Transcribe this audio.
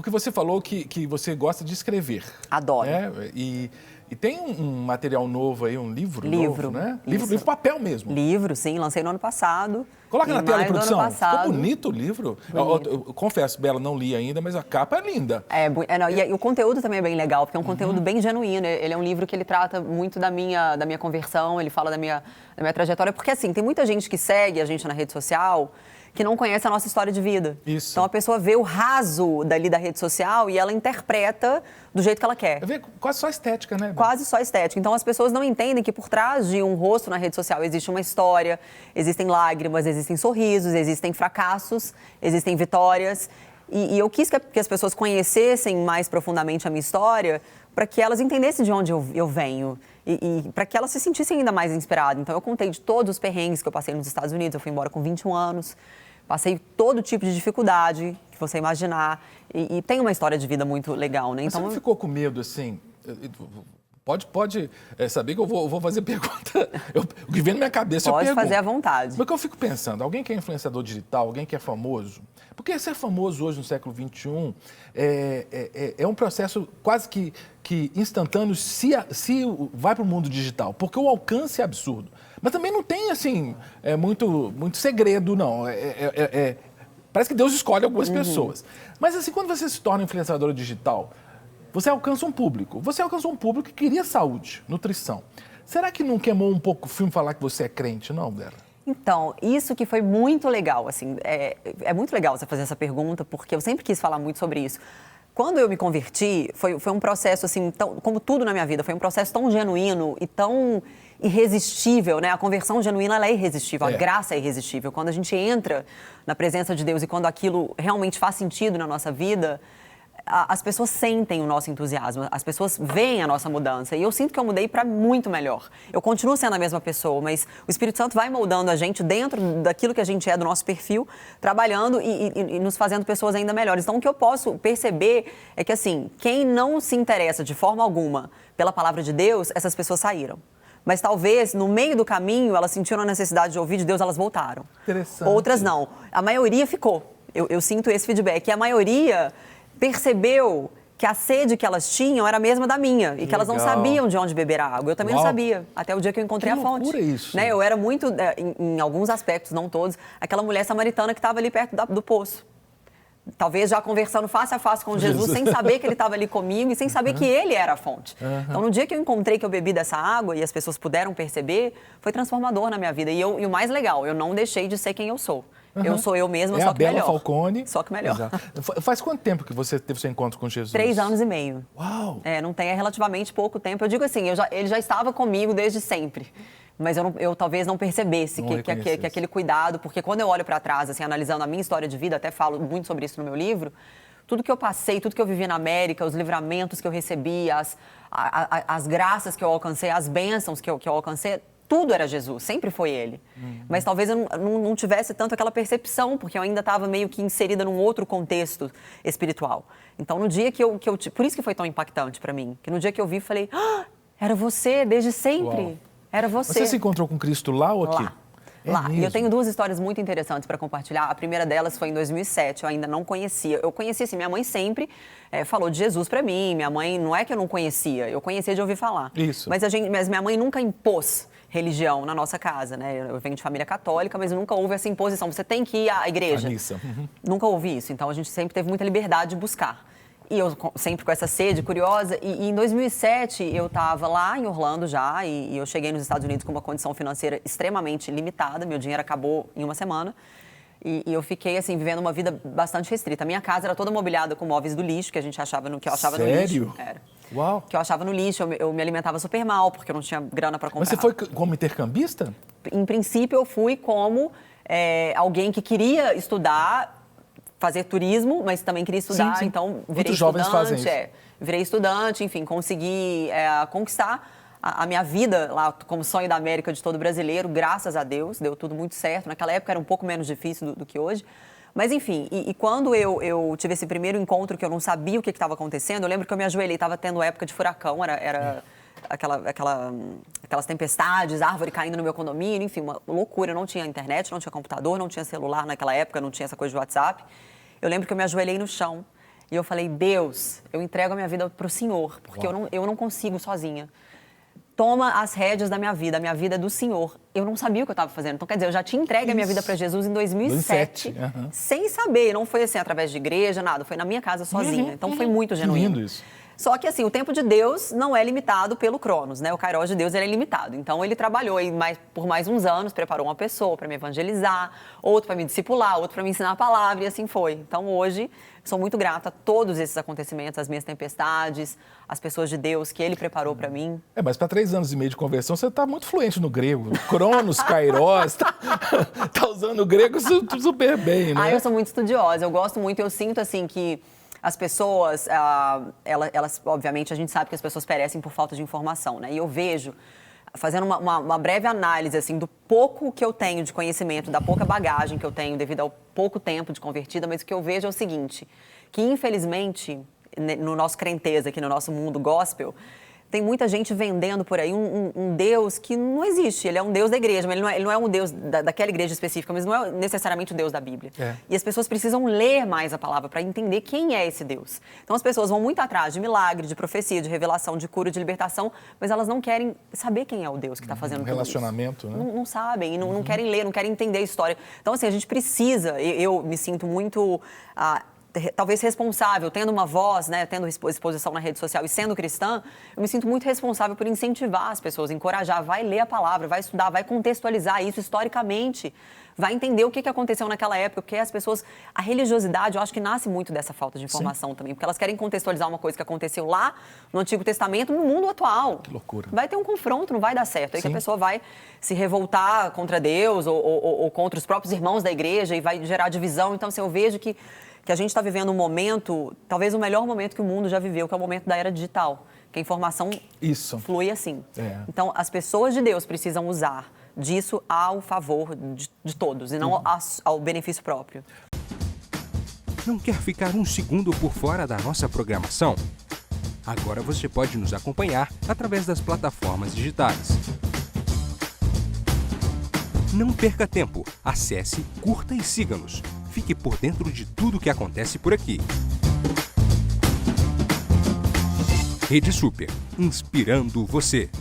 Porque você falou que você gosta de escrever. Adoro. Né? E tem um material novo aí, um livro novo, né? Livro papel mesmo. Livro, sim, lancei no ano passado. Coloca na tela, produção. Ficou bonito o livro. Eu confesso, Bela, não li ainda, mas a capa é linda. E o conteúdo também é bem legal, porque é um conteúdo bem genuíno. Ele é um livro que ele trata muito da minha conversão, ele fala da minha trajetória. Porque, assim, tem muita gente que segue a gente na rede social que não conhece a nossa história de vida. Isso. Então, a pessoa vê o raso dali da rede social e ela interpreta do jeito que ela quer. Quase só estética, né? Quase só estética. Então, as pessoas não entendem que por trás de um rosto na rede social existe uma história, existem lágrimas, existem sorrisos, existem fracassos, existem vitórias. E eu quis que as pessoas conhecessem mais profundamente a minha história para que elas entendessem de onde eu venho e para que elas se sentissem ainda mais inspiradas. Então, eu contei de todos os perrengues que eu passei nos Estados Unidos. Eu fui embora com 21 anos. Passei todo tipo de dificuldade que você imaginar. E tem uma história de vida muito legal, né? Então, você não ficou com medo, assim? Pode saber que eu vou fazer pergunta. O que vem na minha cabeça, eu pergunto. Pode fazer à vontade. Mas que eu fico pensando, alguém que é influenciador digital, alguém que é famoso... Porque ser famoso hoje, no século XXI, é um processo quase que instantâneo se vai para o mundo digital. Porque o alcance é absurdo. Mas também não tem, assim, muito segredo, não. Parece que Deus escolhe algumas pessoas. Mas, assim, quando você se torna influenciadora digital, você alcança um público. Você alcançou um público que queria saúde, nutrição. Será que não queimou um pouco o filme falar que você é crente, não, Bela? Então, isso que foi muito legal, assim, é muito legal você fazer essa pergunta, porque eu sempre quis falar muito sobre isso. Quando eu me converti, foi um processo, assim, como tudo na minha vida, foi um processo tão genuíno e tão irresistível, né? A conversão genuína, ela é irresistível, a graça é irresistível. Quando a gente entra na presença de Deus e quando aquilo realmente faz sentido na nossa vida, as pessoas sentem o nosso entusiasmo, as pessoas veem a nossa mudança. E eu sinto que eu mudei para muito melhor. Eu continuo sendo a mesma pessoa, mas o Espírito Santo vai moldando a gente dentro daquilo que a gente é, do nosso perfil, trabalhando e nos fazendo pessoas ainda melhores. Então, o que eu posso perceber é que, assim, quem não se interessa de forma alguma pela palavra de Deus, essas pessoas saíram. Mas talvez, no meio do caminho, elas sentiram a necessidade de ouvir de Deus, elas voltaram. Interessante. Outras não. A maioria ficou. Eu sinto esse feedback. E a maioria percebeu que a sede que elas tinham era a mesma da minha e que elas não sabiam de onde beber a água. Eu também não sabia, até o dia que eu encontrei a fonte. Que loucura isso. Né? Eu era muito, em alguns aspectos, não todos, aquela mulher samaritana que estava ali perto do poço. Talvez já conversando face a face com Jesus, sem saber que ele estava ali comigo e sem saber que ele era a fonte. Então, no dia que eu encontrei que eu bebi dessa água e as pessoas puderam perceber, foi transformador na minha vida. E o mais legal, eu não deixei de ser quem eu sou. Eu sou eu mesma, só que melhor. É a Bela Falcone. Só que melhor. Exato. Faz quanto tempo que você teve seu encontro com Jesus? 3 anos e meio. Uau! Não tem, relativamente pouco tempo. Eu digo assim, ele já estava comigo desde sempre. Mas eu talvez não percebesse que aquele cuidado, porque quando eu olho para trás, assim, analisando a minha história de vida, até falo muito sobre isso no meu livro, tudo que eu passei, tudo que eu vivi na América, os livramentos que eu recebi, as graças que eu alcancei, as bênçãos que eu alcancei, tudo era Jesus, sempre foi Ele. Mas talvez eu não tivesse tanto aquela percepção, porque eu ainda estava meio que inserida num outro contexto espiritual. Então, no dia que eu por isso que foi tão impactante para mim, que no dia que eu vi, falei, era você desde sempre. Uau. Era você. Você se encontrou com Cristo lá ou aqui? Lá. E eu tenho 2 histórias muito interessantes para compartilhar. A primeira delas foi em 2007, eu ainda não conhecia. Eu conhecia, assim, minha mãe sempre falou de Jesus para mim. Minha mãe, não é que eu não conhecia, eu conhecia de ouvir falar. Isso. Mas minha mãe nunca impôs religião na nossa casa, né? Eu venho de família católica, mas nunca houve essa imposição. Você tem que ir à igreja. À missa. Nunca houve isso. Então, a gente sempre teve muita liberdade de buscar. E eu sempre com essa sede curiosa. E em 2007, eu estava lá em Orlando já, e eu cheguei nos Estados Unidos com uma condição financeira extremamente limitada. Meu dinheiro acabou em uma semana. E eu fiquei, assim, vivendo uma vida bastante restrita. A minha casa era toda mobiliada com móveis do lixo, que eu achava no lixo. Sério? Era. Uau! Que eu achava no lixo. Eu me alimentava super mal, porque eu não tinha grana para comprar. Mas você foi como intercambista? Em princípio, eu fui como alguém que queria estudar, fazer turismo, mas também queria estudar, sim. Então virei Muitos jovens fazem isso. Virei estudante, enfim, consegui conquistar a minha vida lá como sonho da América de todo brasileiro, graças a Deus, deu tudo muito certo. Naquela época era um pouco menos difícil do que hoje. Mas, enfim, e quando eu tive esse primeiro encontro que eu não sabia o que estava acontecendo, eu lembro que eu me ajoelhei, estava tendo época de furacão, era aquelas tempestades, árvore caindo no meu condomínio, enfim, uma loucura. Eu não tinha internet, não tinha computador, não tinha celular naquela época, não tinha essa coisa de WhatsApp. Eu lembro que eu me ajoelhei no chão E eu falei, Deus, eu entrego a minha vida para o Senhor, porque eu não consigo sozinha. Toma as rédeas da minha vida, a minha vida é do Senhor. Eu não sabia o que eu estava fazendo. Então, quer dizer, eu já tinha entregue a minha vida para Jesus em 2007, sem saber. Não foi assim, através de igreja, nada. Foi na minha casa sozinha. Então, foi muito genuíno. Lindo isso. Só que, assim, o tempo de Deus não é limitado pelo Cronos, né? O Kairos de Deus, ele é limitado. Então, ele trabalhou aí por mais uns anos, preparou uma pessoa para me evangelizar, outro para me discipular, outro para me ensinar a palavra, e assim foi. Então, hoje, sou muito grata a todos esses acontecimentos, as minhas tempestades, as pessoas de Deus que ele preparou para mim. Mas para 3 anos e meio de conversão, você está muito fluente no grego. Cronos, Kairos, tá usando o grego super bem, né? Eu sou muito estudiosa, eu gosto muito, eu sinto, assim, que as pessoas, elas, obviamente, a gente sabe que as pessoas perecem por falta de informação, né? E eu vejo, fazendo uma breve análise, assim, do pouco que eu tenho de conhecimento, da pouca bagagem que eu tenho devido ao pouco tempo de convertida, mas o que eu vejo é o seguinte, que infelizmente, no nosso crenteza, aqui no nosso mundo gospel, tem muita gente vendendo por aí um Deus que não existe. Ele é um Deus da igreja, mas ele não é um Deus daquela igreja específica, mas não é necessariamente o Deus da Bíblia. E as pessoas precisam ler mais a palavra para entender quem é esse Deus. Então as pessoas vão muito atrás de milagre, de profecia, de revelação, de cura, de libertação, mas elas não querem saber quem é o Deus que está fazendo tudo isso. Relacionamento, né? Não sabem, não querem ler, não querem entender a história. Então, assim, a gente precisa, eu me sinto muito... talvez responsável, tendo uma voz, né, tendo exposição na rede social e sendo cristã, eu me sinto muito responsável por incentivar as pessoas, encorajar, vai ler a palavra, vai estudar, vai contextualizar isso historicamente, vai entender o que aconteceu naquela época, porque as pessoas, a religiosidade, eu acho que nasce muito dessa falta de informação também, porque elas querem contextualizar uma coisa que aconteceu lá no Antigo Testamento, no mundo atual. Que loucura. Vai ter um confronto, não vai dar certo, aí que a pessoa vai se revoltar contra Deus ou contra os próprios irmãos da igreja e vai gerar divisão. Então, assim, eu vejo que a gente está vivendo um momento, talvez o melhor momento que o mundo já viveu, que é o momento da era digital, que a informação flui assim. Então, as pessoas de Deus precisam usar disso ao favor de todos e não ao benefício próprio. Não quer ficar um segundo por fora da nossa programação? Agora você pode nos acompanhar através das plataformas digitais. Não perca tempo, acesse, curta e siga-nos. Fique por dentro de tudo que acontece por aqui. Rede Super, inspirando você.